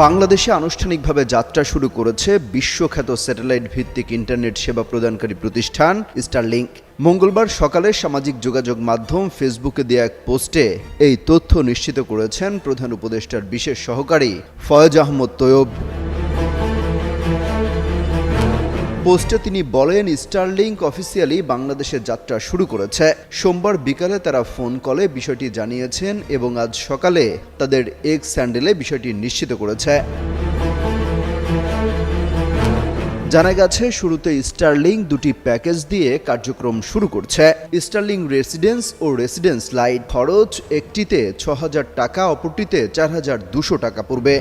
বাংলাদেশে আনুষ্ঠানিকভাবে যাত্রা শুরু করেছে বিশ্বখ্যাত স্যাটেলাইট ভিত্তিক ইন্টারনেট সেবা প্রদানকারী প্রতিষ্ঠান স্টারলিংক। মঙ্গলবার সকালে সামাজিক যোগাযোগ মাধ্যম ফেসবুকে দেয়া এক পোস্টে এই তথ্য নিশ্চিত করেছেন প্রধান উপদেষ্টার বিশেষ সহকারী ফয়েজ আহমদ তৈয়ব। পোস্টে তিনি বলেন, স্টারলিংক অফিসিয়ালি বাংলাদেশে যাত্রা শুরু করেছে। সোমবার বিকালে তারা ফোন কলে বিষয়টি জানিয়েছেন এবং আজ সকালে তাদের এক্স হ্যান্ডেলে বিষয়টি নিশ্চিত করেছে। জানা গেছে, শুরুতে স্টারলিংক দুটি প্যাকেজ দিয়ে কার্যক্রম শুরু করছে। স্টারলিংক রেসিডেন্স ও রেসিডেন্স লাইট খরচ একটিতে ৬,০০০ টাকা, অপরটিতে ৪,২০০ টাকা পড়বে।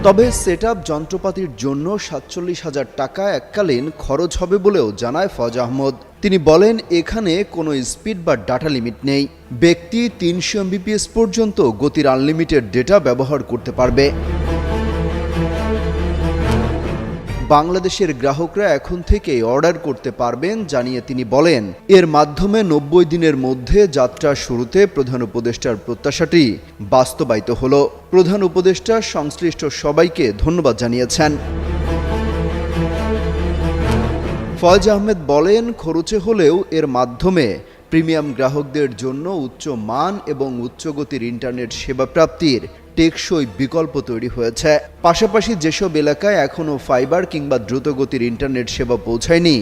তবে সেটআপ যন্ত্রপাতির জন্য ৪৭,০০০ টাকা এককালীন খরচ হবে বলেও জানায় ফয়েজ আহমদ। তিনি বলেন, এখানে কোনো স্পিড বা ডাটা লিমিট নেই। ব্যক্তি ৩০০ MBPS পর্যন্ত গতির আনলিমিটেড ডেটা ব্যবহার করতে পারবে। বাংলাদেশের গ্রাহকরা এখন থেকেই অর্ডার করতে পারবেন জানিয়ে তিনি বলেন, এর মাধ্যমে ৯০ দিনের মধ্যে যাত্রা শুরুতে প্রধান উপদেষ্টার প্রত্যাশাটি বাস্তবায়িত হলো। প্রধান উপদেষ্টা সংশ্লিষ্ট সবাইকে ধন্যবাদ জানিয়েছেন। ফয়েজ আহমেদ বলেন, খরচে হলেও এর মাধ্যমে প্রিমিয়াম গ্রাহকদের জন্য উচ্চ মান এবং উচ্চগতির ইন্টারনেট সেবা প্রাপ্তির টেকসই বিকল্প তৈরি হয়েছে। পাশাপাশি যেসব এলাকায় এখনও ফাইবার কিংবা দ্রুতগতির ইন্টারনেট সেবা পৌঁছায়নি,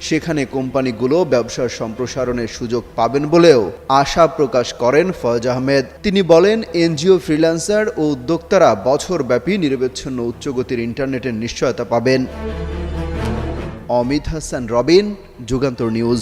সেখানে কোম্পানিগুলো ব্যবসার সম্প্রসারণের সুযোগ পাবেন বলেও আশা প্রকাশ করেন ফয়েজ আহমেদ। তিনি বলেন, এনজিও, ফ্রিল্যান্সার ও উদ্যোক্তারা বছরব্যাপী নিরবচ্ছিন্ন উচ্চগতির ইন্টারনেটের নিশ্চয়তা পাবেন। অমিত হাসান রবিন, যুগান্তর নিউজ।